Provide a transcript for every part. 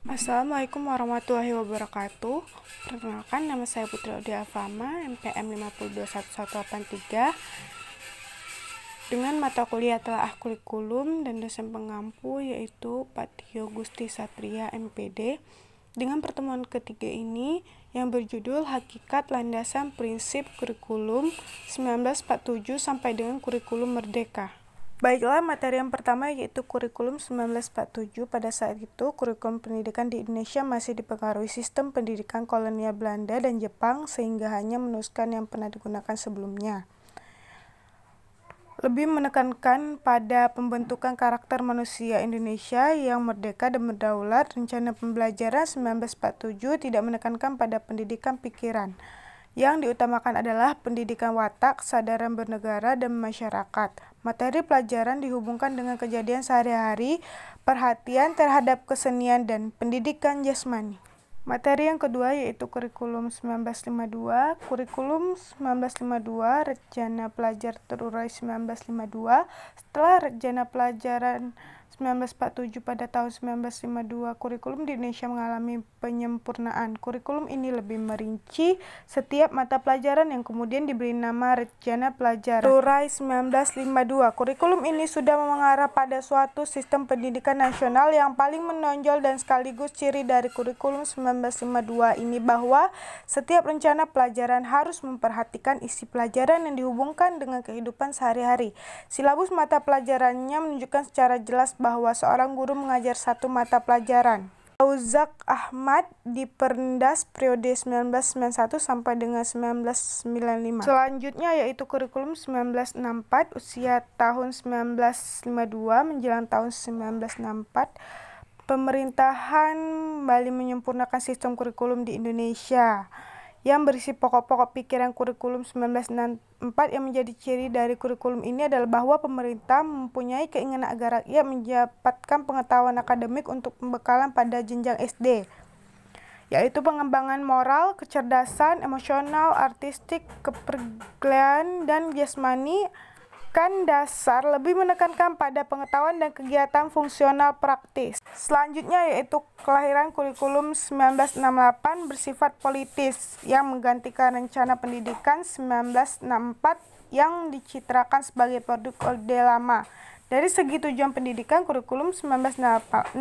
Assalamualaikum warahmatullahi wabarakatuh. Perkenalkan, nama saya Putri Odia Fama, MPM 5021183, dengan mata kuliah telaah kurikulum dan dosen pengampu yaitu Pak Tio Gusti Satria MPD. Dengan pertemuan ketiga ini yang berjudul Hakikat Landasan Prinsip Kurikulum 1947 sampai dengan Kurikulum Merdeka. Baiklah, materi yang pertama yaitu kurikulum 1947. Pada saat itu, kurikulum pendidikan di Indonesia masih dipengaruhi sistem pendidikan kolonial Belanda dan Jepang sehingga hanya meneruskan yang pernah digunakan sebelumnya. Lebih menekankan pada pembentukan karakter manusia Indonesia yang merdeka dan berdaulat. Rencana pembelajaran 1947 tidak menekankan pada pendidikan pikiran. Yang diutamakan adalah pendidikan watak, kesadaran bernegara dan masyarakat. Materi pelajaran dihubungkan dengan kejadian sehari-hari, perhatian terhadap kesenian dan pendidikan jasmani. Materi yang kedua yaitu kurikulum 1952. Kurikulum 1952, Rencana Pelajar Terurai 1952. Setelah Rencana Pelajaran 1947 pada tahun 1952, kurikulum di Indonesia mengalami penyempurnaan. Kurikulum ini lebih merinci setiap mata pelajaran yang kemudian diberi nama Rencana Pelajaran Terurai 1952. Kurikulum ini sudah mengarah pada suatu sistem pendidikan nasional. Yang paling menonjol dan sekaligus ciri dari kurikulum 1952 ini bahwa setiap rencana pelajaran harus memperhatikan isi pelajaran yang dihubungkan dengan kehidupan sehari-hari. Silabus mata pelajarannya menunjukkan secara jelas bahwa seorang guru mengajar satu mata pelajaran. Auzak Ahmad di Permendas periode 1991 sampai dengan 1995. Selanjutnya yaitu kurikulum 1964, usia tahun 1952 menjelang tahun 1964. Pemerintahan kembali menyempurnakan sistem kurikulum di Indonesia yang berisi pokok-pokok pikiran kurikulum 1964. Yang menjadi ciri dari kurikulum ini adalah bahwa pemerintah mempunyai keinginan agar rakyat mendapatkan pengetahuan akademik untuk pembekalan pada jenjang SD, yaitu pengembangan moral, kecerdasan, emosional, artistik, kepedulian, dan jasmani. Kan dasar lebih menekankan pada pengetahuan dan kegiatan fungsional praktis. Selanjutnya yaitu kelahiran kurikulum 1968 bersifat politis yang menggantikan rencana pendidikan 1964 yang dicitrakan sebagai produk Orde Lama. Dari segi tujuan pendidikan, kurikulum 1968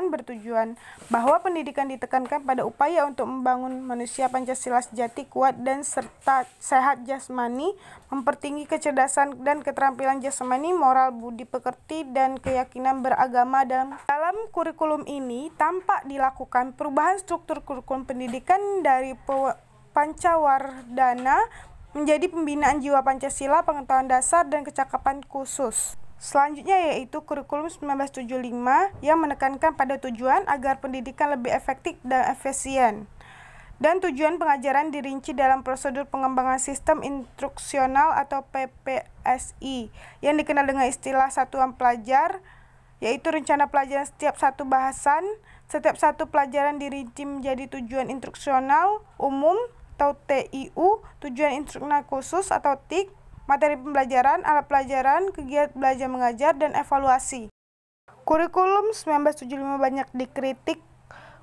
bertujuan bahwa pendidikan ditekankan pada upaya untuk membangun manusia Pancasila sejati, kuat dan serta sehat jasmani, mempertinggi kecerdasan dan keterampilan jasmani, moral, budi pekerti, dan keyakinan beragama. Dalam kurikulum ini tampak dilakukan perubahan struktur kurikulum pendidikan dari Pancawardhana menjadi pembinaan jiwa Pancasila, pengetahuan dasar, dan kecakapan khusus. Selanjutnya yaitu kurikulum 1975 yang menekankan pada tujuan agar pendidikan lebih efektif dan efisien. Dan tujuan pengajaran dirinci dalam prosedur pengembangan sistem instruksional atau PPSI yang dikenal dengan istilah satuan pelajar, yaitu rencana pelajaran setiap satu bahasan. Setiap satu pelajaran dirinci menjadi tujuan instruksional umum atau TIU, tujuan instruksional khusus atau TIK, materi pembelajaran, alat pelajaran, kegiatan belajar mengajar, dan evaluasi. Kurikulum 1975 banyak dikritik.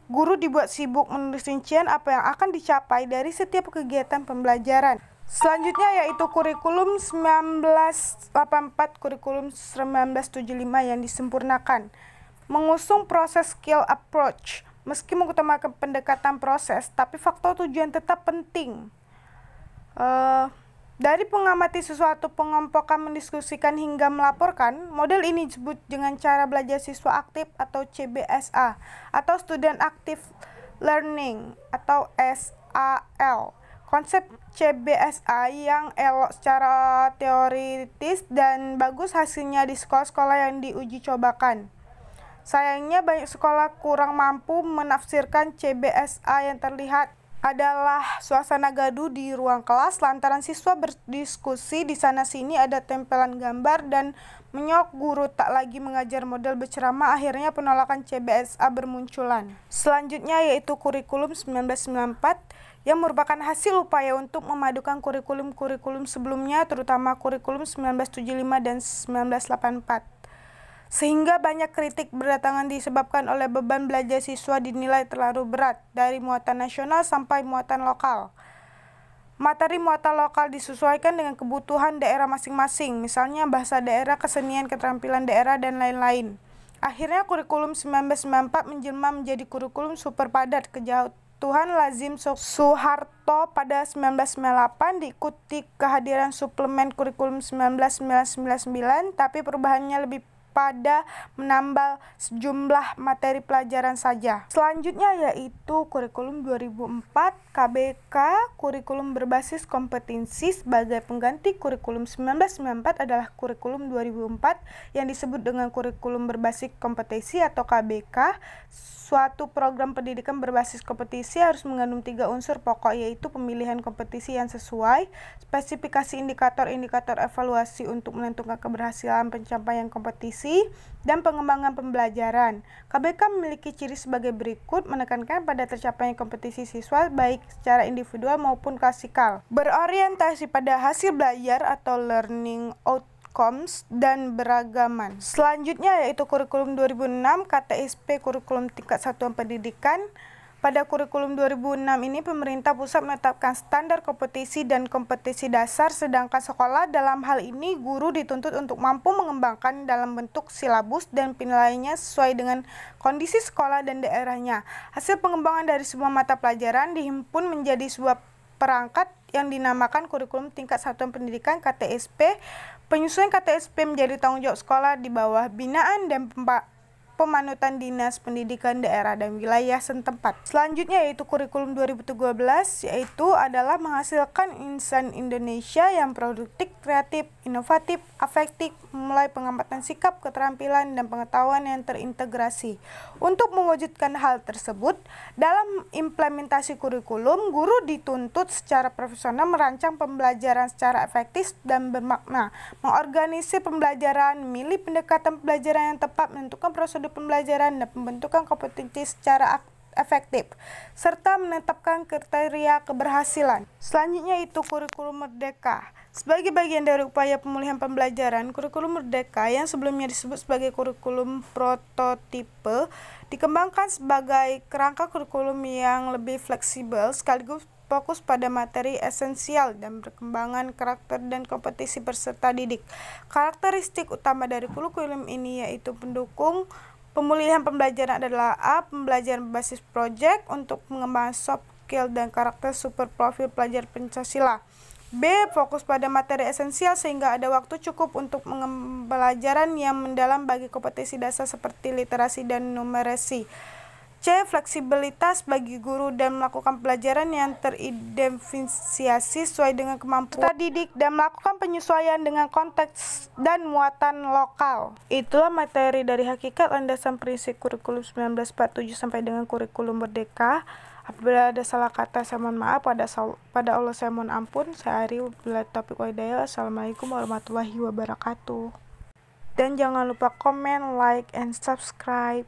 Guru dibuat sibuk menulis rincian apa yang akan dicapai dari setiap kegiatan pembelajaran. Selanjutnya yaitu kurikulum 1984, kurikulum 1975 yang disempurnakan. Mengusung proses skill approach. Meski mengutamakan pendekatan proses, tapi faktor tujuan tetap penting. Dari pengamati sesuatu, pengelompokan, mendiskusikan, hingga melaporkan, model ini disebut dengan cara belajar siswa aktif atau CBSA, atau Student Active Learning atau SAL. Konsep CBSA yang elok secara teoritis dan bagus hasilnya di sekolah-sekolah yang diuji cobakan. Sayangnya banyak sekolah kurang mampu menafsirkan CBSA. Yang terlihat adalah suasana gaduh di ruang kelas lantaran siswa berdiskusi di sana-sini, ada tempelan gambar, dan menyok guru tak lagi mengajar model berceramah. Akhirnya penolakan CBSA bermunculan. Selanjutnya yaitu kurikulum 1994 yang merupakan hasil upaya untuk memadukan kurikulum-kurikulum sebelumnya, terutama kurikulum 1975 dan 1984. sehingga banyak kritik berdatangan disebabkan oleh beban belajar siswa dinilai terlalu berat, dari muatan nasional sampai muatan lokal. Materi muatan lokal disesuaikan dengan kebutuhan daerah masing-masing, misalnya bahasa daerah, kesenian, keterampilan daerah, dan lain-lain. Akhirnya kurikulum 1994 menjelma menjadi kurikulum super padat. Kejatuhan lazim Soeharto pada 1998 diikuti kehadiran suplemen kurikulum 1999, tapi perubahannya lebih pada menambah sejumlah materi pelajaran saja. Selanjutnya yaitu kurikulum 2004 KBK, kurikulum berbasis kompetensi. Sebagai pengganti kurikulum 1994 adalah kurikulum 2004 yang disebut dengan kurikulum berbasis kompetensi atau KBK. Suatu program pendidikan berbasis kompetisi harus mengandung 3 unsur pokok, yaitu pemilihan kompetisi yang sesuai, spesifikasi indikator-indikator evaluasi untuk menentukan keberhasilan pencapaian kompetisi, dan pengembangan pembelajaran. KBK memiliki ciri sebagai berikut: menekankan pada tercapainya kompetisi siswa baik secara individual maupun klasikal, berorientasi pada hasil belajar atau learning outcomes, dan beragaman. Selanjutnya yaitu kurikulum 2006 KTSP, kurikulum tingkat satuan pendidikan. Pada kurikulum 2006 ini pemerintah pusat menetapkan standar kompetisi dan kompetisi dasar, sedangkan sekolah dalam hal ini guru dituntut untuk mampu mengembangkan dalam bentuk silabus dan penilaiannya sesuai dengan kondisi sekolah dan daerahnya. Hasil pengembangan dari sebuah mata pelajaran dihimpun menjadi sebuah perangkat yang dinamakan kurikulum tingkat satuan pendidikan KTSP. Penyusunan KTSP menjadi tanggung jawab sekolah di bawah binaan dan pemanutan Dinas Pendidikan Daerah dan Wilayah setempat. Selanjutnya yaitu kurikulum 2013, yaitu adalah menghasilkan insan Indonesia yang produktif, kreatif, inovatif, afektif, mulai pengamatan sikap, keterampilan, dan pengetahuan yang terintegrasi. Untuk mewujudkan hal tersebut, dalam implementasi kurikulum, guru dituntut secara profesional merancang pembelajaran secara efektif dan bermakna, mengorganisir pembelajaran, memilih pendekatan pembelajaran yang tepat, menentukan prosedur pembelajaran, dan pembentukan kompetensi secara efektif, serta menetapkan kriteria keberhasilan. Selanjutnya itu kurikulum merdeka. Sebagai bagian dari upaya pemulihan pembelajaran, kurikulum merdeka yang sebelumnya disebut sebagai kurikulum prototipe dikembangkan sebagai kerangka kurikulum yang lebih fleksibel sekaligus fokus pada materi esensial dan perkembangan karakter dan kompetisi peserta didik. Karakteristik utama dari kurikulum ini yaitu pendukung pemulihan pembelajaran adalah A. Pembelajaran berbasis proyek untuk mengembangkan soft skill dan karakter super profil pelajar Pancasila. B. Fokus pada materi esensial sehingga ada waktu cukup untuk pembelajaran yang mendalam bagi kompetensi dasar seperti literasi dan numerasi. C. Fleksibilitas bagi guru dan melakukan pelajaran yang teridentifikasi sesuai dengan kemampuan peserta didik dan melakukan penyesuaian dengan konteks dan muatan lokal. Itulah materi dari Hakikat Landasan Prinsip Kurikulum 1947 sampai dengan Kurikulum Merdeka. Apabila ada salah kata, saya mohon maaf. Pada Allah saya mohon ampun. Saya Ari, wabillahi taufiq wal hidayah. Assalamualaikum warahmatullahi wabarakatuh. Dan jangan lupa komen, like, and subscribe.